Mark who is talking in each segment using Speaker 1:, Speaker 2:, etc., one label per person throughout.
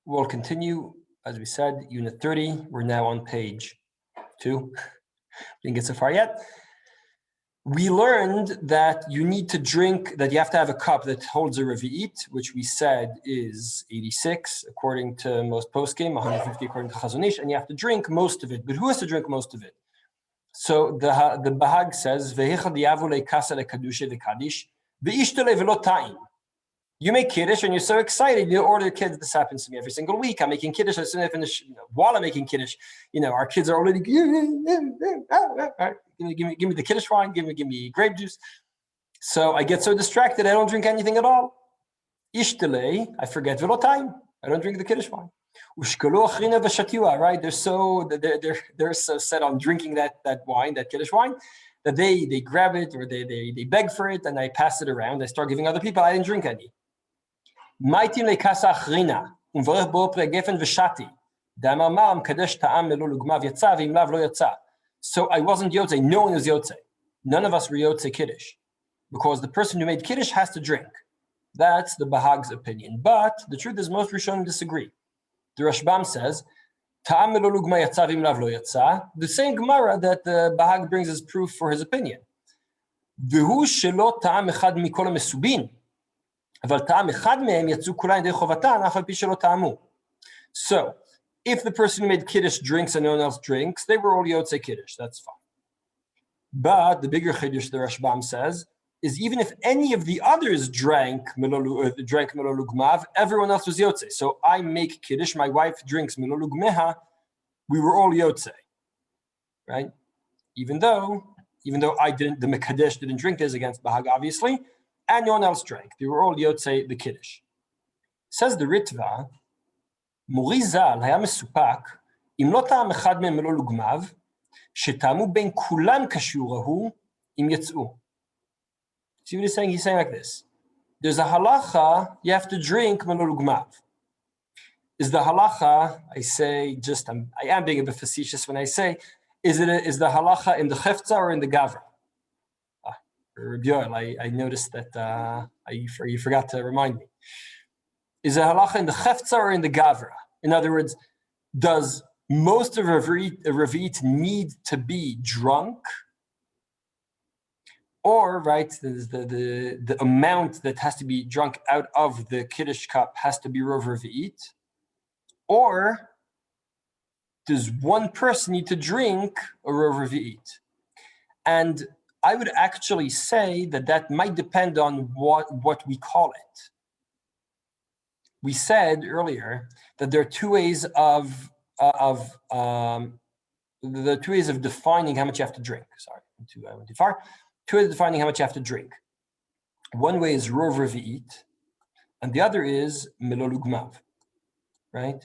Speaker 1: We'll continue, as we said, Unit 30. We're now on page 2. Didn't get so far yet. We learned that you need to drink, that you have to have a cup that holds a revi'it, which we said is 86, according to most poskim, 150 according to Chazon Ish, and you have to drink most of it. But who has to drink most of it? So the Bahag says, you make Kiddush and you're so excited, you order kids. This happens to me every single week. I'm making Kiddush. As soon as I finish, while I'm making Kiddush, our kids are already, give me the Kiddush wine, give me grape juice. So I get so distracted, I don't drink anything at all. Ishtelei, I forget velotayim. I don't drink the Kiddush wine. Right? They're so set on drinking that wine, that Kiddush wine, that they grab it or they beg for it, and I pass it around. I start giving other people. I didn't drink any. So I wasn't Yotze. No one was Yotze. None of us were Yotze Kiddush, because the person who made Kiddush has to drink. That's the Bahag's opinion. But the truth is, most Rishonim disagree. The Rashbam says, the same Gemara that the Bahag brings as proof for his opinion. So, if the person who made Kiddush drinks and no one else drinks, they were all Yotze Kiddush, that's fine. But the bigger Kiddush, the Rashbam says, is even if any of the others drank melolu gmav, everyone else was Yotze. So I make Kiddush, my wife drinks melolu gmeha, we were all Yotze, right? Even though I didn't, the Mekadesh didn't drink this against Bahag, obviously, and no one else drank. They were all Yotze the Kiddush. Says the Ritva, Morizal haya mesupak, im lo ta'am echad mehem melolu gmav, shetamu ben kulam kashiurahu im yetz'u. See what he's saying? He's saying like this. There's a halacha, you have to drink melolu gmav. Is the halacha, I am being a bit facetious when I say, is the halacha in the chefza or in the gavra? Rabbi Yoel, I noticed that you forgot to remind me. Is the halacha in the chefza or in the gavra? In other words, does most of a revit need to be drunk? Or, right, the amount that has to be drunk out of the Kiddush cup has to be rov revi'it? Or does one person need to drink a rov revi'it? And I would actually say that might depend on what we call it. We said earlier that there are two ways of defining how much you have to drink. Sorry, I went too far. Two ways of defining how much you have to drink. One way is rov revi'it, and the other is melolu gmav, right?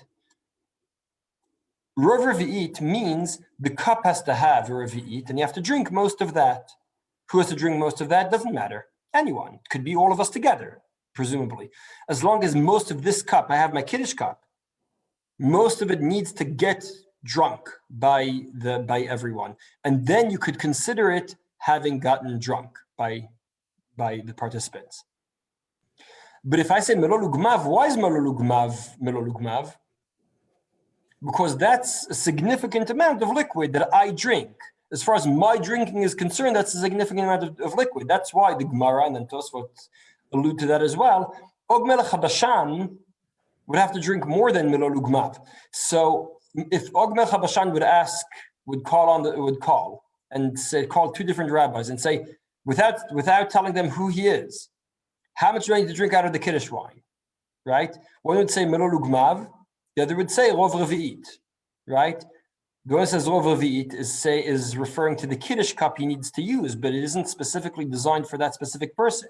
Speaker 1: Rov revi'it means the cup has to have a revi'it, and you have to drink most of that. Who has to drink most of that? Doesn't matter. Anyone. It could be all of us together, presumably. As long as most of this cup, I have my Kiddush cup, most of it needs to get drunk by everyone. And then you could consider it having gotten drunk by the participants. But if I say melolu gmav, why is melolu gmav? Because that's a significant amount of liquid that I drink. As far as my drinking is concerned, that's a significant amount of liquid. That's why the Gemara and then Tosfot allude to that as well. Og melech habashan would have to drink more than melolu gmav. So if Og melech habashan would call and call two different rabbis and say, without telling them who he is, how much do I need to drink out of the Kiddush wine, right? One would say melolu gmav, the other would say rov revi'it, right? The one that says rov revi'it is referring to the Kiddush cup he needs to use, but it isn't specifically designed for that specific person.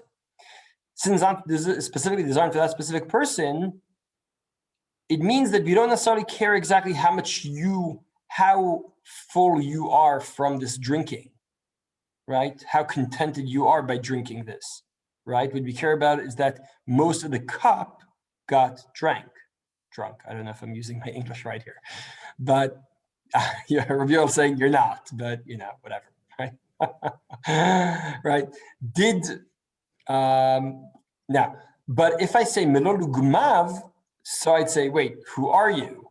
Speaker 1: Since it's not specifically designed for that specific person, it means that we don't necessarily care exactly how full you are from this drinking, right? How contented you are by drinking this, right? What we care about is that most of the cup got drunk. I don't know if I'm using my English right here, but Rabbi Yoel saying you're not, but whatever, right? Right? Now, but if I say melolu gmav, So I'd say, wait, who are you?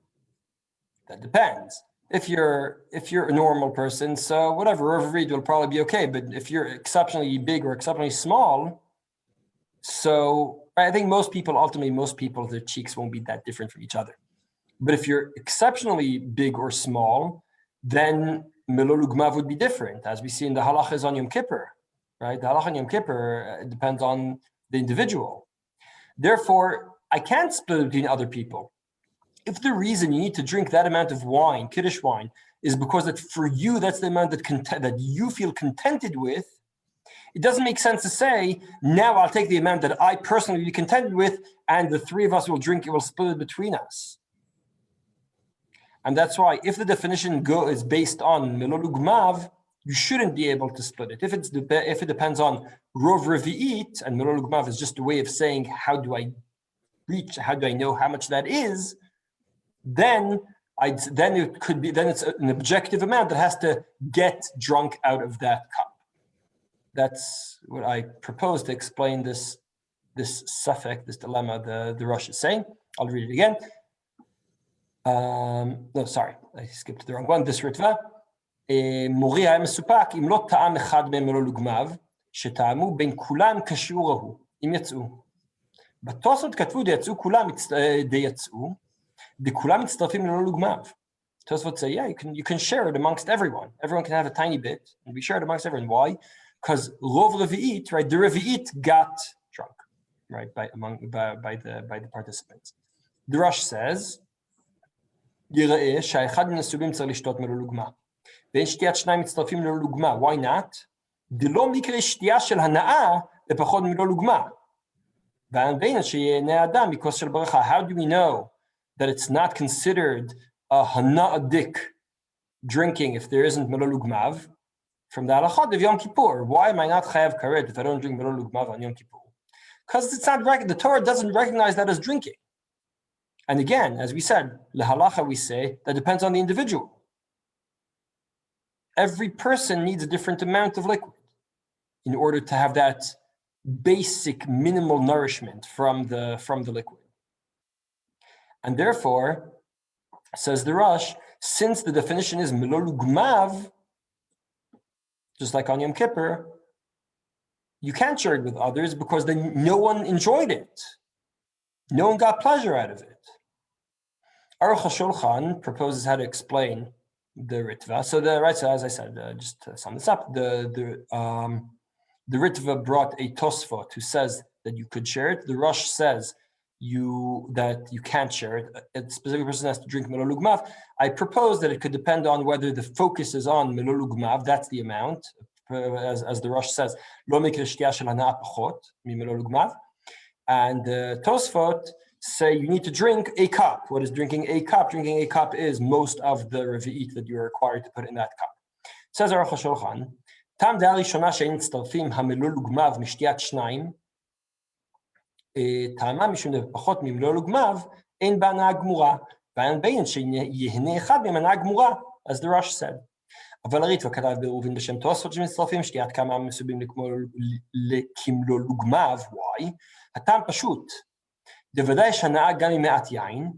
Speaker 1: That depends. If you're a normal person, so whatever, overread will probably be okay. But if you're exceptionally big or exceptionally small, so I think most people, their cheeks won't be that different from each other. But if you're exceptionally big or small, then Melol Ugmav would be different, as we see in the halachas on Yom Kippur, right? The halacha on Yom Kippur depends on the individual. Therefore, I can't split it between other people. If the reason you need to drink that amount of wine, Kiddush wine, is because that for you, that's the amount that you feel contented with, it doesn't make sense to say, now I'll take the amount that I personally be contented with, and the three of us will drink it, we'll split it between us. And that's why if the definition is based on Melol Ugmav, you shouldn't be able to split it. If it depends on Rov Revi'it, and Melol Ugmav is just a way of saying, how do I know how much that is, then it's an objective amount that has to get drunk out of that cup. That's what I propose to explain this suffix, this dilemma the Rosh is saying. I'll read it again. No, sorry, I skipped the wrong one. This ritva. מורי היה מסופק אם לא טעם אחד מהם מלול וגמב, שטעמו בין כולם כשיעור ההוא, אם יצאו. בתוספות כתבו די יצאו, דכולם מצטרפים ללול וגמב. Tosfot say, yeah, you can share it amongst everyone. Everyone can have a tiny bit and be shared amongst everyone. Why? Because Rov Revi'it, right? The Revi'it got drunk, right? By the participants. The Rosh says, יראה שהאחד מן הסוגים צריך לשתות מלול וגמב. ואין שתיית שניים מצטרפים מלול וגמב. Why not? דלא מקרה שתייה של הנאה לפחות מלול וגמב. והבין שיהנה אדם מכוס של ברכה. How do we know that it's not considered a hana'adik drinking if there isn't melol ugmav? From the halachot of Yom Kippur. Why am I not chayav karet if I don't drink melol ugmav on Yom Kippur? Because it's not the Torah doesn't recognize that as drinking. And again, as we said, lehalacha we say that depends on the individual. Every person needs a different amount of liquid in order to have that basic minimal nourishment from the liquid. And therefore, says the Rosh, since the definition is melol ugmav, just like on Yom Kippur, you can't share it with others because then no one enjoyed it. No one got pleasure out of it. Aruch HaShulchan proposes how to explain the Ritva. So as I said, just to sum this up, the Ritva brought a Tosfot who says that you could share it. The Rosh says that you can't share it. A specific person has to drink melol ugmav. I propose that it could depend on whether the focus is on melol ugmav, that's the amount, as the Rosh says, lo mikra shtiya shel hana'ah pachot mi melol ugmav. And Tosfot say you need to drink a cup. What is drinking a cup? Drinking a cup is most of the revi'it that you are required to put in that cup. Says Aruch HaShulchan, tam da'al rishona she'en mitztarfim ha'melol ugmav mishtiyat shnayim, טעמה משום פחות ממלול וגמב, אין בה הנאה גמורה, ואין בין שיהנה אחד מהם הנאה גמורה, as the Rosh said. אבל הריטב"א כתב בעירובין בשם תוספות שמצטרפים שתיית כמה מסובים לכמלול וגמב, why? הטעם פשוט, בוודאי יש הנאה גם ממעט יין,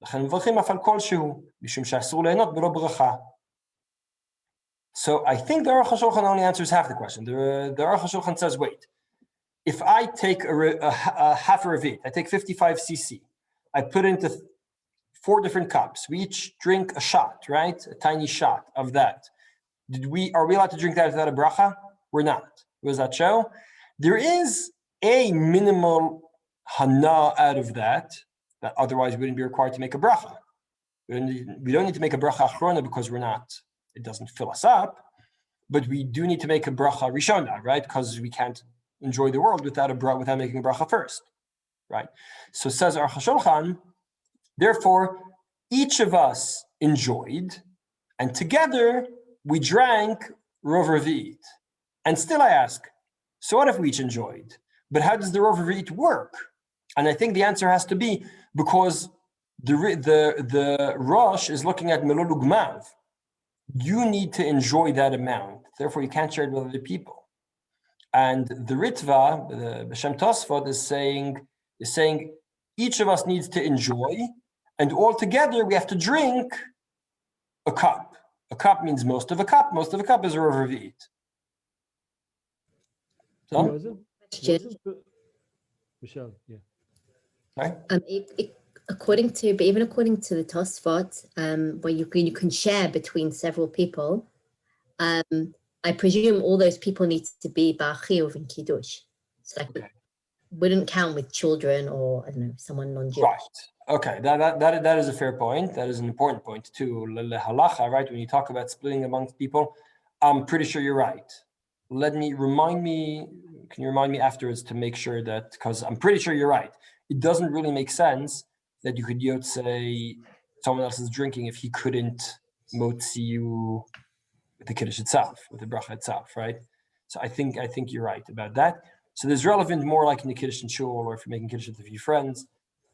Speaker 1: לכן מברכים אף על כלשהו, משום שאסור ליהנות בלא ברכה. So I think the Aruch HaShulchan only answers half the question. The Aruch HaShulchan says, wait, if I take a half a revit, I take 55 cc, I put it into 4 different cups. We each drink a shot, right? A tiny shot of that. Are we allowed to drink that without a bracha? We're not. What does that show? There is a minimal hana out of that otherwise we wouldn't be required to make a bracha. We don't need to make a bracha achrona because it doesn't fill us up, but we do need to make a bracha rishona, right? Because we can't enjoy the world without making a bracha first, right? So says Aruch HaShulchan, therefore, each of us enjoyed, and together we drank Rov Revi'it. And still I ask, so what if we each enjoyed? But how does the Rov Revi'it work? And I think the answer has to be because the Rosh is looking at melol ugmav. You need to enjoy that amount. Therefore, you can't share it with other people. And the Ritva, the B'Shem Tosfot, is saying each of us needs to enjoy, and all together we have to drink a cup. A cup means most of a cup. Most of a cup is a revi'it. So,
Speaker 2: Michelle, yeah.
Speaker 1: Right?
Speaker 3: According to the Tosfot, where you can share between several people, I presume all those people need to be bar chiyuv in Kiddush. So it wouldn't count with children or, I don't know, someone non-Jewish.
Speaker 1: Right. Okay. That is a fair point. That is an important point too. Halacha, right? When you talk about splitting amongst people, I'm pretty sure you're right. Can you remind me afterwards to make sure that, because I'm pretty sure you're right. It doesn't really make sense that you could say someone else is drinking if he couldn't motzi you with the Kiddush itself, with the bracha itself, right? So I think you're right about that. So there's relevant more like in the Kiddush and Shiur, or if you're making Kiddush with a few friends.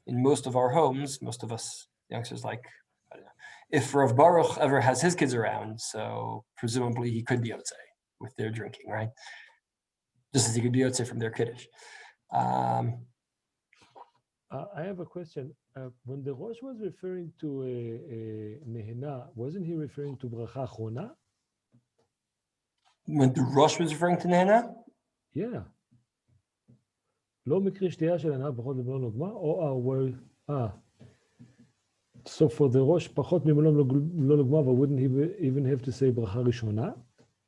Speaker 1: In most of our homes, most of us youngsters, like, I don't know, if Rav Baruch ever has his kids around, so presumably he could be outside with their drinking, right? Just as he could be outside from their Kiddush.
Speaker 2: I have a question. When the Rosh was referring to Nehena, wasn't he referring to bracha achona?
Speaker 1: When the Rosh was referring to Nehena?
Speaker 2: Yeah. לא מקרה שתייה של הנאה פחות ממלון לוגמה, או so for the Rosh פחות ממלון לא לוגמה, but wouldn't he even have to say ברכה ראשונה?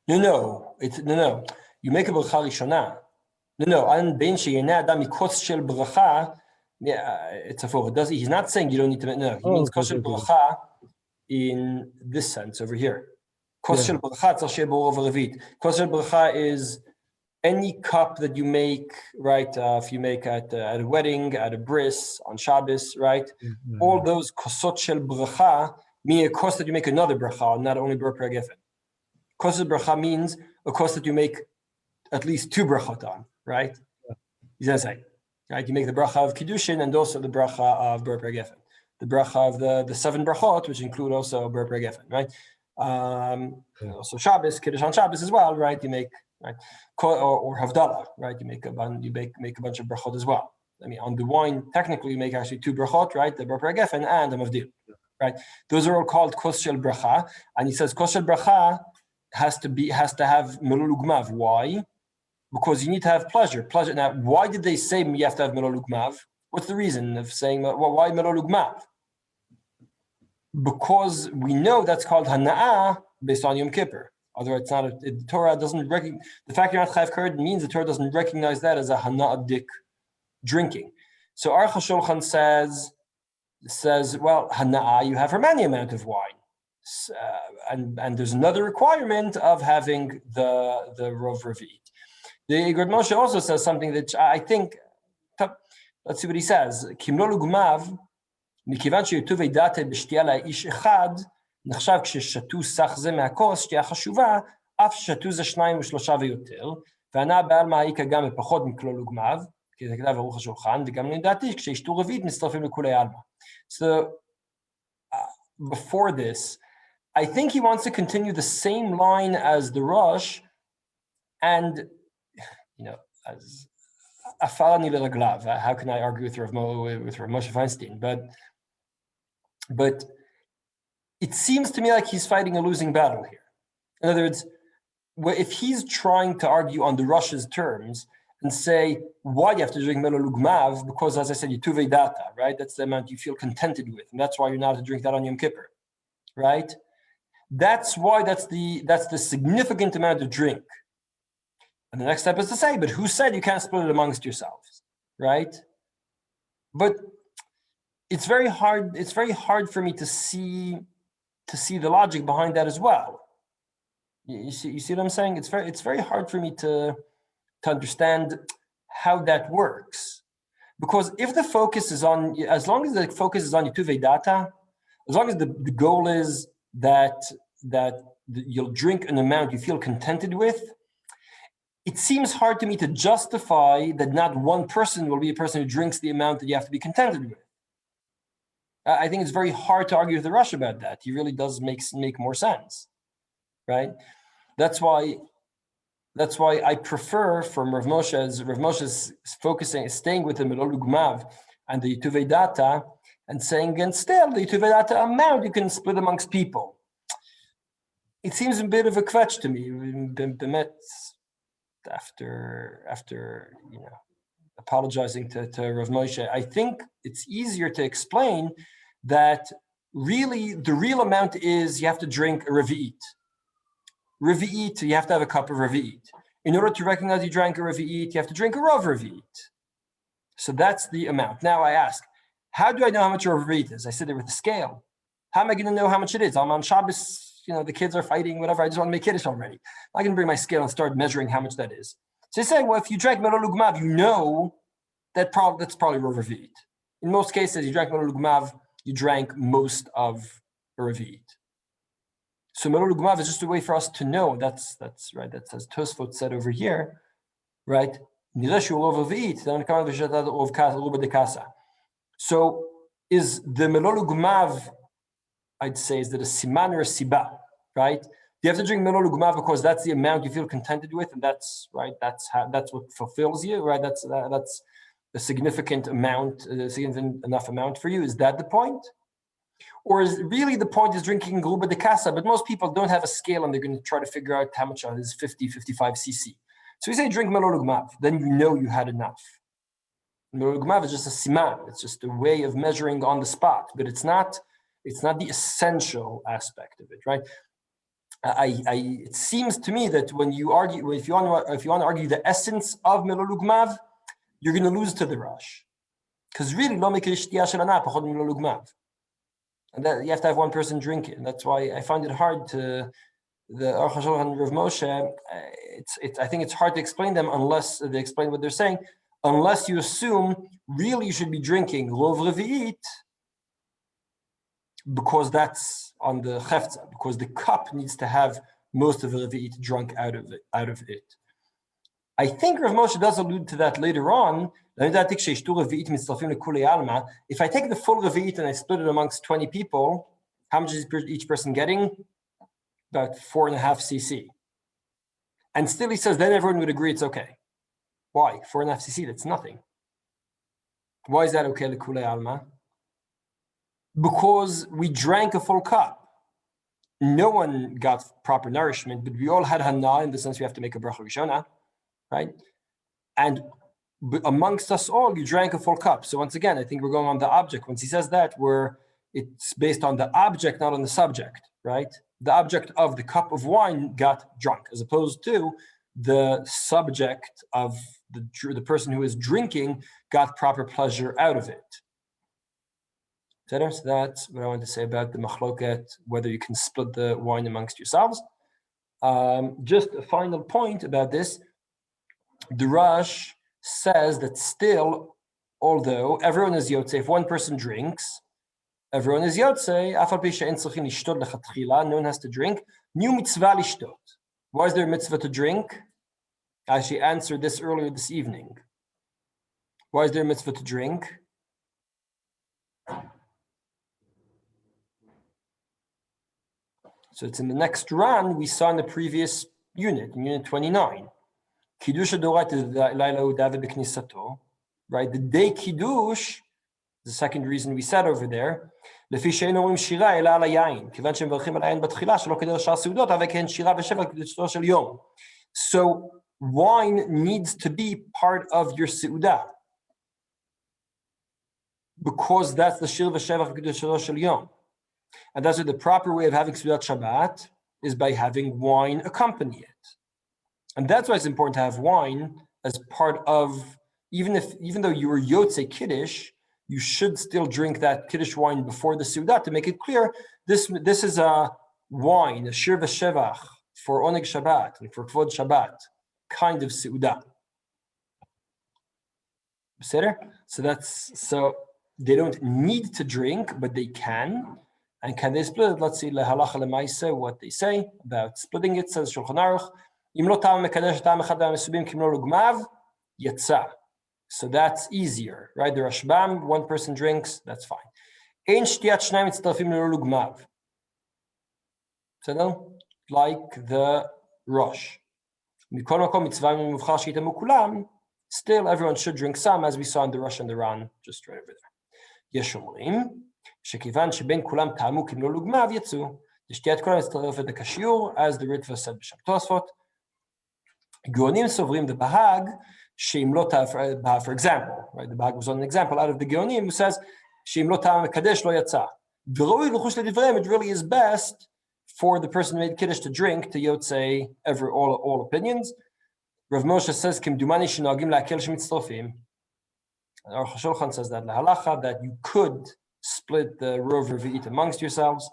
Speaker 1: No. You make a bracha rishona. No. בין שיהנה אדם מכוס של ברכה, it's a forward. He's not saying you don't need to. No, he means kos shel bracha in this sense over here. Kos shel bracha tzarich sheyeh b'or v'revit. Kos shel bracha is any cup that you make, right? If you make at a wedding, at a bris, on Shabbos, right? Mm-hmm. All those kosot shel bracha mean a kos that you make another bracha, not only ber gefen. Kos shel bracha means a kos that you make at least two brachot on, right? He's gonna say. Right, you make the bracha of Kiddushin and also the bracha of Ber Gefen. The bracha of the 7 brachot, which include also Ber Gefen, right? Also Shabbos, Kiddush on Shabbos as well, right? You make, right? Or Havdalah, right? You make a bunch of brachot as well. I mean, on the wine, technically you make actually 2 brachot, right? The Ber Gefen and the Mavdil, right? Those are all called kos shel bracha. And he says kos shel bracha has to have melul ugmav. Why? Because you need to have pleasure. Now, why did they say you have to have melol ugmav? What's the reason of saying, well, why melol ugmav? Because we know that's called hana'ah based on Yom Kippur. Otherwise, it's not. The Torah doesn't recognize the fact you're not chayav karet means the Torah doesn't recognize that as a hana'adik drinking. So Aruch HaShulchan says, well, hana'ah, you have for many amount of wine, and there's another requirement of having the rov revi'it. The Igor Moshe also says something that I think, let's see what he says. Kimlo lugmav, מכיוון שיטובי דעתה בשתייה לאיש אחד, נחשב כששתו סך זה מהכוס, שתייה חשובה, אף ששתו זה 2 או 3 ויותר, והנאה בעלמא העיקה גם בפחות מכלול לוגמיו, כי זה כתב ערוך השולחן, וגם לדעתי, כשישתו רביעית, מצטרפים לכולי עלמא. So, before this, I think he wants to continue the same line as the Rosh, and as afalani l'raglav. How can I argue with Rav Moshe Feinstein? But it seems to me like he's fighting a losing battle here. In other words, if he's trying to argue on the Rosh's terms and say why you have to drink melol ugmav, because as I said, yituvei data, right? That's the amount you feel contented with, and that's why you're not to drink that on Yom Kippur, right? That's why that's the significant amount of drink. And the next step is to say, but who said you can't split it amongst yourselves, right? But it's very hard for me to see the logic behind that as well. You see what I'm saying? It's very hard for me to understand how that works. Because if the focus is on, as long as the focus is on Yituvei Data, as long as the goal is that you'll drink an amount you feel contented with, it seems hard to me to justify that not one person will be a person who drinks the amount that you have to be contented with. I think it's very hard to argue with the Rosh about that. He really does make more sense, right? That's why I prefer from Rav Moshe's focusing, staying with the melol ugmav, and the Yituvei Data, and saying, and still the Yituvei Data amount you can split amongst people. It seems a bit of a kvetch to me. After apologizing to Rav Moshe, I think it's easier to explain that really the real amount is you have to drink a revi'it. Revi'it, you have to have a cup of revi'it. In order to recognize you drank a revi'it, you have to drink a rav revi'it. So that's the amount. Now I ask, how do I know how much a revi'it is? I sit there with the scale. How am I going to know how much it is? I'm on Shabbos, the kids are fighting, whatever. I just want to make Kiddush already. I can bring my scale and start measuring how much that is. So they say, well, if you drank Melol Ugmav, you know that's probably rav revi'it. In most cases, you drank Melol Ugmav, you drank most of a revi'it. So Melol Ugmav is just a way for us to know. That's right. That's as Tosfot said over here, right? So is the Melol Ugmav, I'd say, is that a siman or a siba, right? You have to drink Melol Ugmav because that's the amount you feel contented with, and that's right. That's what fulfills you, right? That's a significant amount, a significant enough amount for you. Is that the point? Or is really the point is drinking Gruba de Casa, but most people don't have a scale and they're going to try to figure out how much is 50, 55 cc. So we say drink Melol Ugmav, then you know you had enough. Melol Ugmav is just a siman. It's just a way of measuring on the spot, but it's not the essential aspect of it, right? It seems to me that when you argue, if you want to argue the essence of Melol Ugmav, you're going to lose to the Rosh, because really lo mikri shtiya shel ana pachot Melol Ugmav, and that you have to have one person drink it. And that's why I find it hard to the Aruch HaShulchan and Rav Moshe. I think it's hard to explain them unless they explain what they're saying. Unless you assume really you should be drinking rov revi'it, because that's on the chefza, because the cup needs to have most of the revi'it drunk out of it. I think Rav Moshe does allude to that later on. If I take the full revi'it and I split it amongst 20 people, how much is each person getting? About 4.5 cc. And still he says, then everyone would agree it's okay. Why? 4.5 cc, that's nothing. Why is that okay, l'kulei alma? Because we drank a full cup. No one got proper nourishment, but we all had hana, in the sense we have to make a bracha rishona, right? And amongst us all, you drank a full cup. So once again, I think we're going on the object. Once he says that, it's based on the object, not on the subject, right? The object of the cup of wine got drunk, as opposed to the subject of the person who is drinking got proper pleasure out of it. So that's what I want to say about the machloket, whether you can split the wine amongst yourselves. Just a final point about this. The Rosh says that still, although everyone is yotze, if one person drinks, everyone is yotze, no one has to drink. New mitzvah lishtot. Why is there a mitzvah to drink? I actually answered this earlier this evening. Why is there a mitzvah to drink? So it's in the next run we saw in the previous unit, in unit 29. Kiddush Adorat is Laila David B'Knisato, right? The day Kiddush, the second reason we said over there, לפי שאין אומרים שירה אלא על היין, כיוון שהם מברכים על היין בתחילה, שלא כדי לשאר סעודות, אבל כן שירה ושבח קדושתו של יום. So wine needs to be part of your seudah, because that's the shir v'shevach k'dushato shel yom. And that's the proper way of having Seudat Shabbat is by having wine accompany it. And that's why it's important to have wine as part of, even though you were Yotze Kiddush, you should still drink that Kiddush wine before the Seudat to make it clear, this is a wine, a shir v'shevach for Oneg Shabbat and for Kvod Shabbat, kind of Seudat. So they don't need to drink, but they can. And can they split it? Let's see lehalacha lemaisa what they say about splitting it. Says Shulchan Aruch, Im lo tam mekadesh tam echad ha'mesubim kimlo lugmav yatsa. So that's easier, right? The Rashbam, one person drinks, that's fine. Ein shtiyat shnayim mitztarfim lo lugmav. So like the Rosh. Mikol makom mitzvah mivchar sheitamu kulam. still everyone should drink some, as we saw in the Rosh and the Ran, just right over there. יש אומרים, שכיוון שבין כולם טעמו כמלוא לוגמיו יצאו, לשתיית כולם מצטרפת לכשיעור, as the Ritva said בשם תוספות. גאונים סוברים the Bahag, שאם לא טעם, for example, right, the Bahag was on an example out of the גאונים, who says, שאם לא טעם מקדש לא יצא. וראוי לחוש לדבריהם, it really is best for the person who made Kiddush to drink, to Yotzei all opinions. Rav Moshe says, כמדומני שנוהגים להקל שמצטרפים. Aruch HaShulchan says that lahalacha, that you could split the rov revi'it amongst yourselves.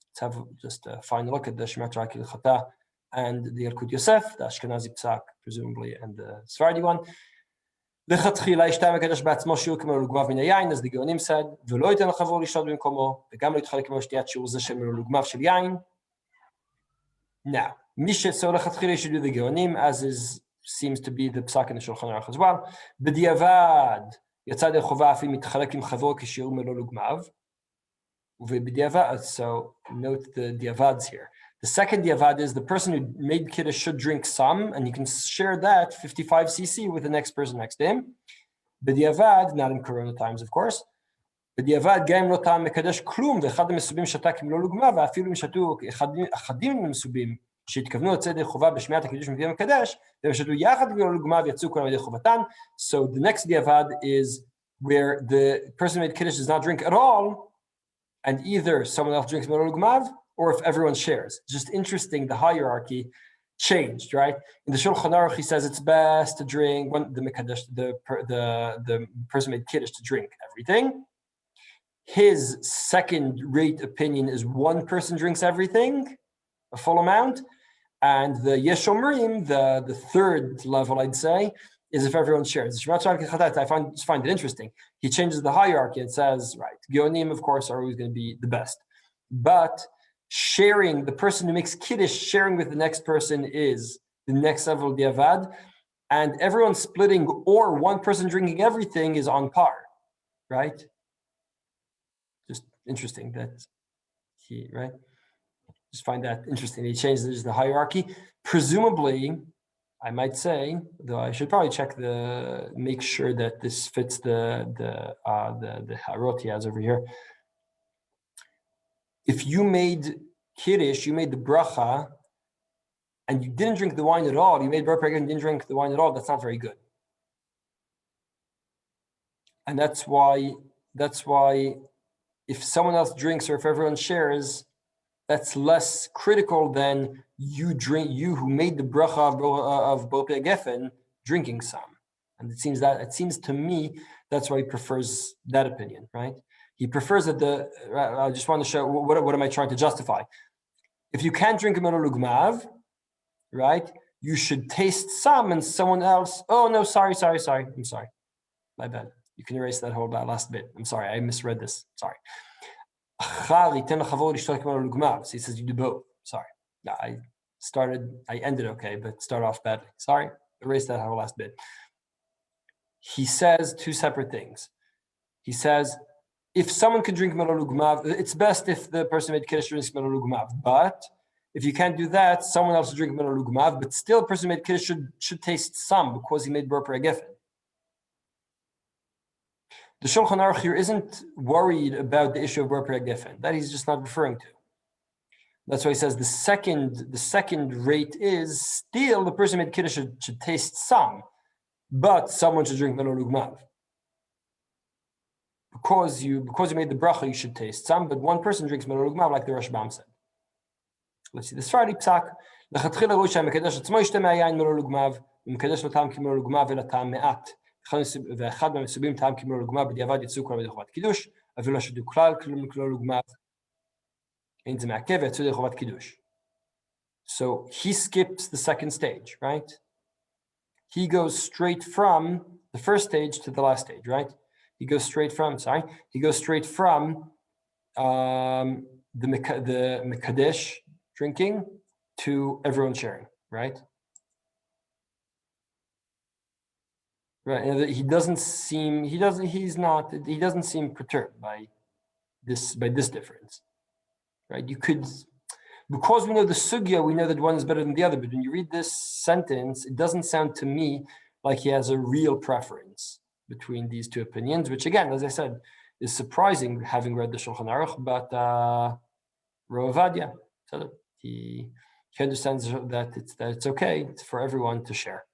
Speaker 1: Let's have just a final look at the Shemat Rakil Chata and the Yalkut Yosef, the Ashkenazi Psak, presumably, and the Sephardi one. לכתחילה ישתה מקדש בעצמו שיעור כמו לוגמיו מן היין, as the Geonim said, ולא ייתן לחברו לשתות במקומו, וגם לא יתחלק כמו שתיית שיעור זה של לוגמיו של יין. Now, מי שעושה לכתחילה should do the Geonim, as seems to be the Psak in the Shulchan Aruch as well. בדיעבד, יצא ידי חובה אף אם מתחלק עם חברו כשיעור מלא לוגמיו. ובדיעבד, so note the diavads here. The second diavad is the person who made Kiddush should drink some, and you can share that 55 cc with the next person next to him. B'diavad, not in Corona times, of course. B'diavad, גם אם לא טעם מקדש כלום, ואחד המסובים שתה כמלוא לוגמיו, ואפילו אם שתו אחדים מהמסובים שהתכוונו לצאת ידי חובה בשמיעת הקידוש מפי המקדש, והם שתו יחד כמלוא לוגמיו ויצאו כולם ידי חובתן. So the next diavad is where the person who made Kiddush does not drink at all, and either someone else drinks melo lugmav, or if everyone shares. It's just interesting, the hierarchy changed, right? In the Shulchan Aruch, he says it's best to drink when the Mekadesh, the person made Kiddush to drink everything. His second-rate opinion is one person drinks everything, a full amount, and the Yeshomrim, the third level, I'd say, is if everyone shares. I find it interesting. He changes the hierarchy and says, right, Geonim, of course, are always going to be the best. But sharing, the person who makes Kiddush, sharing with the next person is the next level of Diavad. And everyone splitting or one person drinking everything is on par, right? Just interesting that he, right? Just find that interesting. He changes the hierarchy. Presumably, I might say, though I should probably check make sure that this fits the harot he has over here. If you made Kiddush, you made the bracha, and you didn't drink the wine at all, you made bracha and didn't drink the wine at all, that's not very good. And that's why if someone else drinks or if everyone shares, that's less critical than you who made the bracha of Bopei Geffen drinking some. And it seems to me that's why he prefers that opinion, right? He prefers that I just want to show what am I trying to justify? If you can't drink a melo lugmav, right? You should taste some, and someone else. Oh no, sorry. I'm sorry, my bad. You can erase that whole last bit. I'm sorry, I misread this. Sorry. So he says you do both. Sorry. I ended okay, but start off badly. Sorry, erase that whole last bit. He says two separate things. He says, if someone could drink melo lugmav, it's best if the person made Kiddush drinks melo lugmav. But if you can't do that, someone else will drink melo lugmav, but still a person made Kiddush should taste some because he made Bopei Geffen. The Shulchan Aruch here isn't worried about the issue of Bopei Geffen. That he's just not referring to. That's why he says the second rate is still the person made Kiddush should taste some, but someone should drink melo lugmav. Because you made the bracha, you should taste some, but one person drinks melo lugmav, like the Rashbam said. Let's see the Sephardi Psak. לכתחילה ראוי שהמקדש עצמו ישתה מהיין מלא לוגמיו, ומקדש לו טעם כמלוא לוגמיו אלא טעם מעט. ואחד מהמסובים טעם כמלוא לוגמיו, בדיעבד יצאו כולם ידי חובת קידוש, אבל לא שתו כלל כלום לוגמיו. אין זה מעכב ויצאו ידי חובת קידוש. So he skips the second stage, right? He goes straight from the first stage to the last stage, right? He goes straight from the Mekadesh drinking to everyone sharing, right? Right, and he doesn't seem perturbed by this difference, right? You could, because we know the sugya, we know that one is better than the other, but when you read this sentence, it doesn't sound to me like he has a real preference between these two opinions, which again, as I said, is surprising having read the Shulchan Aruch, but Rav Ovadia, so he understands that it's okay for everyone to share.